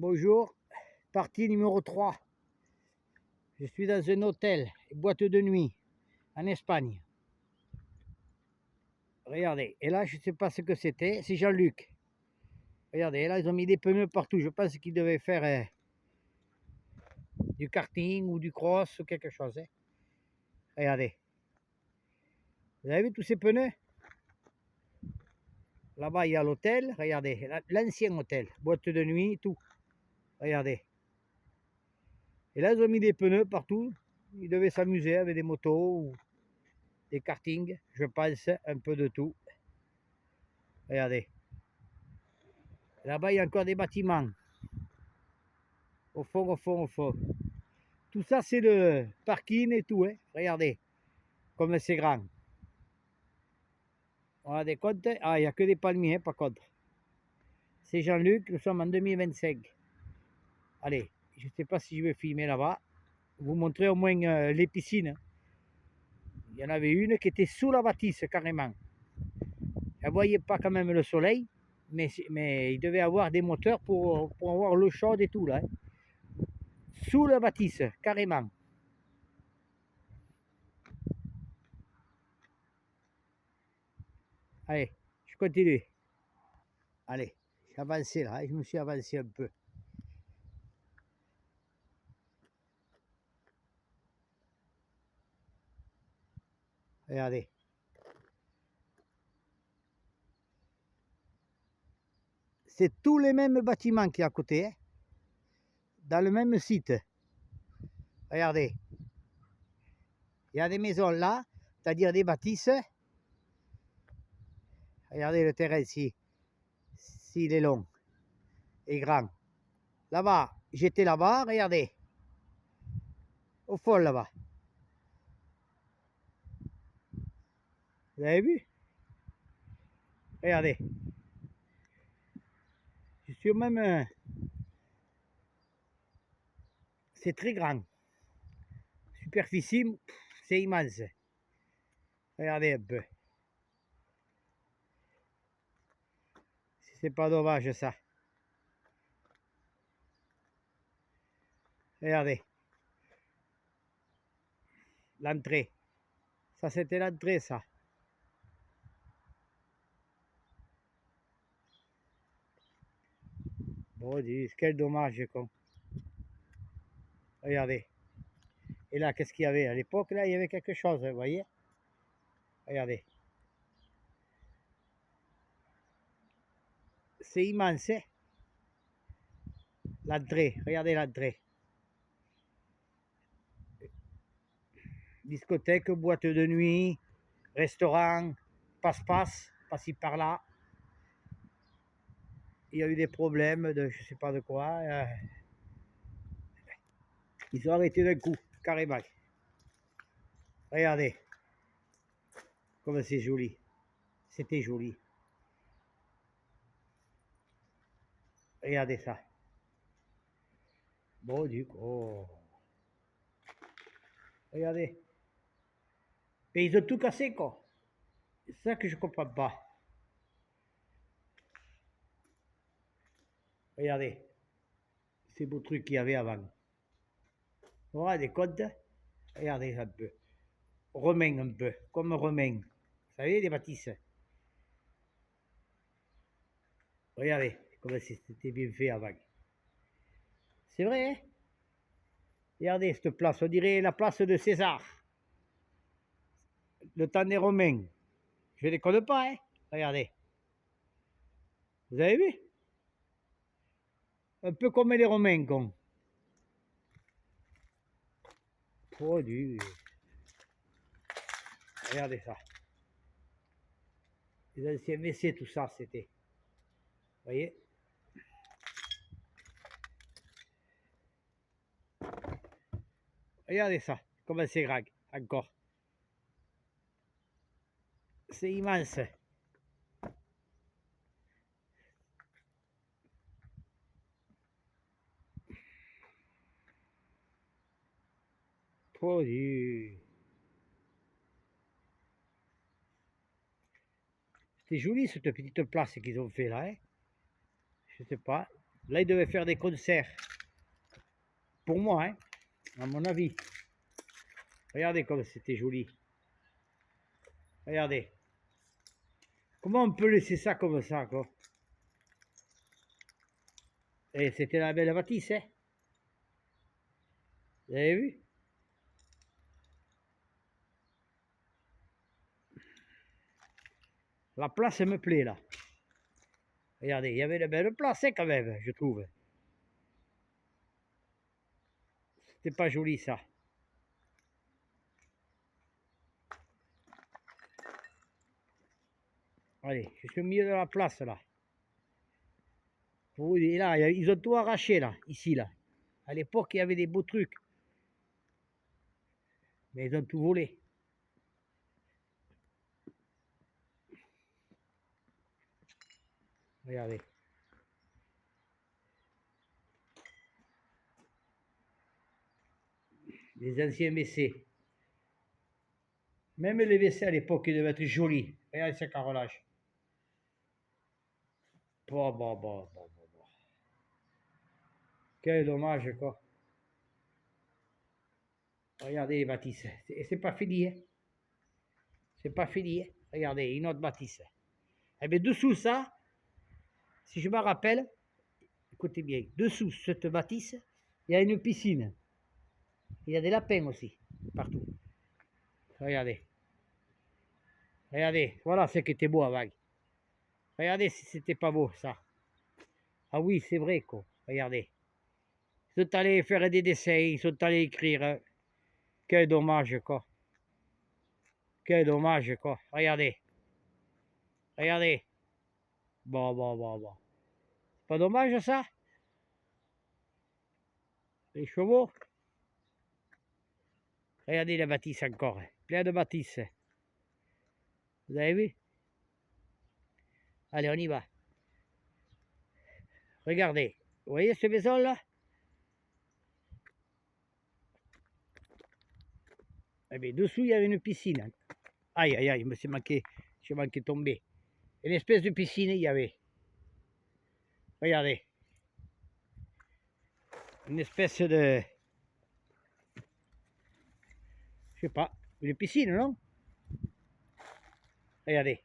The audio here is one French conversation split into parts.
Bonjour, partie numéro 3. Je suis dans un hôtel, boîte de nuit, en Espagne. Regardez, et là je ne sais pas ce que c'était, c'est Jean-Luc. Regardez, là ils ont mis des pneus partout, je pense qu'ils devaient faire du karting ou du cross ou quelque chose. Regardez, vous avez vu tous ces pneus? Là-bas il y a l'hôtel, regardez, l'ancien hôtel, boîte de nuit, tout. Regardez. Et là ils ont mis des pneus partout, ils devaient s'amuser avec des motos ou des kartings, je pense, un peu de tout. Regardez. Là-bas, il y a encore des bâtiments. Au fond, au fond, au fond. Tout ça, c'est le parking et tout. Hein. Regardez, comme c'est grand. On a des comptes. Ah, il n'y a que des palmiers, hein, par contre. C'est Jean-Luc, nous sommes en 2025. Allez, je ne sais pas si je vais filmer là-bas. Vous montrer au moins les piscines. Il y en avait une qui était sous la bâtisse, carrément. Elle ne voyait pas quand même le soleil, mais il devait avoir des moteurs pour avoir l'eau chaude et tout, là. Hein. Sous la bâtisse, carrément. Allez, je continue. Allez, j'ai avancé là, je me suis avancé un peu. Regardez. C'est tous les mêmes bâtiments qui est à côté, hein, dans le même site. Regardez. Il y a des maisons là, c'est-à-dire des bâtisses. Regardez le terrain ici. S'il est long et grand. Là-bas, j'étais là-bas, regardez. Au fond là-bas. Vous avez vu? Regardez. Je suis au même... C'est très grand. Superficie, c'est immense. Regardez un peu. Si c'est pas dommage ça. Regardez. L'entrée. Ça, c'était l'entrée, ça. Bon, dis, quel dommage, con. Regardez. Et là, qu'est-ce qu'il y avait? À l'époque, là, il y avait quelque chose, vous voyez? Regardez. C'est immense, hein? L'entrée, regardez l'entrée. Discothèque, boîte de nuit, restaurant, passe-passe, par-ci par-là. Il y a eu des problèmes de je sais pas de quoi. Ils ont arrêté d'un coup, carrément. Regardez. Comme c'est joli. C'était joli. Regardez ça. Bon, du coup. Oh. Regardez. Et ils ont tout cassé, quoi. C'est ça que je comprends pas. Regardez. Ces beaux trucs qu'il y avait avant. Voilà des comptes. Regardez un peu. Romain un peu. Comme romain. Vous savez, les bâtisses. Regardez comme c'était bien fait avant. C'est vrai, hein? Regardez cette place. On dirait la place de César. Le temps des Romains. Je ne déconne pas, hein? Regardez. Vous avez vu? Un peu comme les Romains, con. Produit. Regardez ça. Les anciens WC, tout ça, c'était. Vous voyez? Regardez ça. Comment c'est grand. Encore. C'est immense. Produit. C'était joli cette petite place qu'ils ont fait là. Hein? Je sais pas. Là, il devait faire des concerts. Pour moi, hein, à mon avis. Regardez comme c'était joli. Regardez. Comment on peut laisser ça comme ça, quoi? Et c'était la belle bâtisse, hein? Vous avez vu? La place, elle me plaît, là. Regardez, il y avait de belles places, hein, quand même, je trouve. C'était pas joli, ça. Allez, je suis au milieu de la place, là. Et là, ils ont tout arraché, là, ici, là. À l'époque, il y avait des beaux trucs. Mais ils ont tout volé. Regardez. Les anciens WC. Même les WC à l'époque, ils devaient être jolis. Regardez ce carrelage. Bon. Quel dommage, quoi. Regardez les bâtisses. Et c'est pas fini, hein. C'est pas fini, hein. Regardez, une autre bâtisse. Eh bien, dessous ça, si je me rappelle, écoutez bien, dessous cette bâtisse, il y a une piscine. Il y a des lapins aussi, partout. Regardez. Regardez, voilà ce qui était beau avant. Regardez si c'était pas beau, ça. Ah oui, c'est vrai, quoi. Regardez. Ils sont allés faire des dessins, ils sont allés écrire. Quel dommage, quoi. Quel dommage, quoi. Regardez. Regardez. Bon. Pas dommage, ça? Les chevaux. Regardez la bâtisse encore. Plein de bâtisses. Vous avez vu? Allez, on y va. Regardez. Vous voyez cette maison-là? Eh bien, dessous, il y avait une piscine. Aïe, il me s'est manqué. J'ai manqué de tomber. Une espèce de piscine, il y avait. Regardez. Une espèce de... Je sais pas. Une piscine, non? Regardez.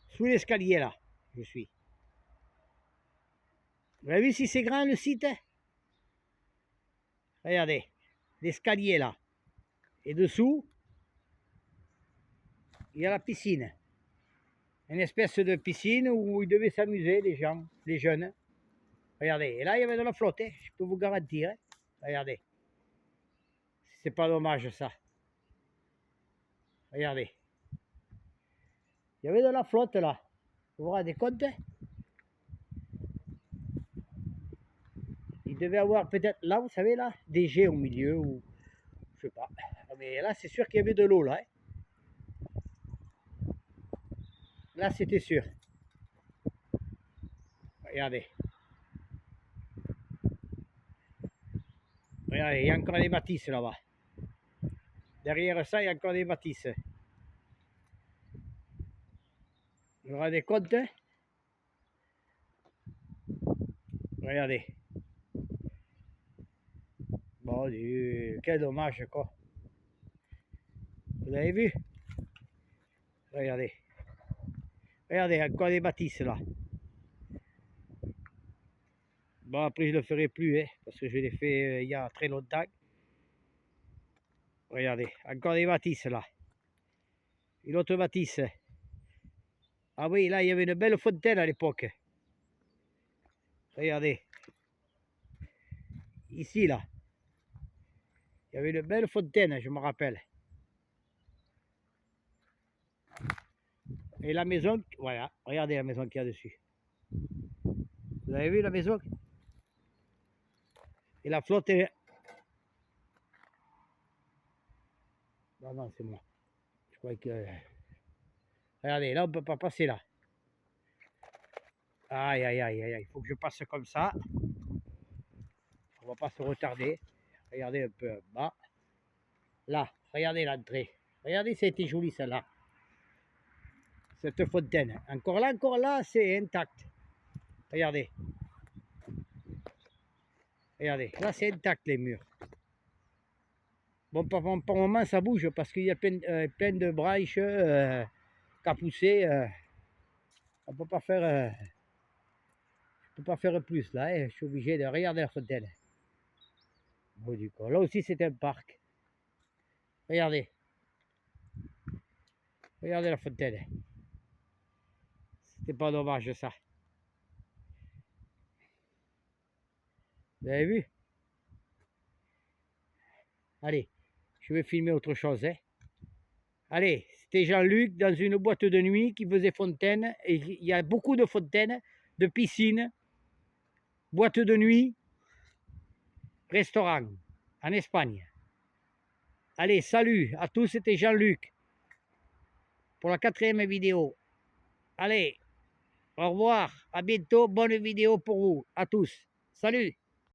Sous l'escalier, là, je suis. Vous avez vu si c'est grand, le site? Regardez. L'escalier, là. Et dessous, il y a la piscine. Une espèce de piscine où ils devaient s'amuser, les gens, les jeunes. Regardez. Et là, il y avait de la flotte, hein, je peux vous garantir. Hein. Regardez. C'est pas dommage, ça. Regardez. Il y avait de la flotte, là. Vous vous rendez compte? Il devait avoir peut-être là, vous savez, là, des jets au milieu, ou je sais pas. Mais là, c'est sûr qu'il y avait de l'eau, là. Hein. Là, c'était sûr. Regardez. Regardez, il y a encore des bâtisses là-bas. Derrière ça, il y a encore des bâtisses. Vous vous rendez compte? Hein? Regardez. Bon Dieu, quel dommage, quoi. Vous avez vu? Regardez. Regardez, encore des bâtisses là. Bon, après, je ne le ferai plus, hein, parce que je l'ai fait il y a très longtemps. Regardez, encore des bâtisses là. Une autre bâtisse. Ah oui, là, il y avait une belle fontaine à l'époque. Regardez. Ici, là. Il y avait une belle fontaine, je me rappelle. Et la maison, voilà. Regardez la maison qu'il y a dessus. Vous avez vu la maison? Et la flotte est... Non, c'est moi. Je crois que... Regardez, là, on ne peut pas passer là. Aïe, il faut que je passe comme ça. On va pas se retarder. Regardez un peu bas. Là, regardez l'entrée. Regardez, c'était joli celle-là. Cette fontaine. Encore là, c'est intact. Regardez. Regardez, là c'est intact les murs. Bon, par le moment ça bouge parce qu'il y a plein de branches qui ont poussé. On ne peut pas faire, plus là. Hein. Je suis obligé de regarder la fontaine. Bon, du coup, là aussi c'est un parc. Regardez. Regardez la fontaine. C'était pas dommage ça. Vous avez vu? Allez, je vais filmer autre chose. Hein. Allez, c'était Jean-Luc dans une boîte de nuit qui faisait fontaine. Et il y a beaucoup de fontaines, de piscines, boîtes de nuit, restaurants en Espagne. Allez, salut à tous, c'était Jean-Luc pour la 4e vidéo. Allez, au revoir, à bientôt, bonne vidéo pour vous, à tous. Salut!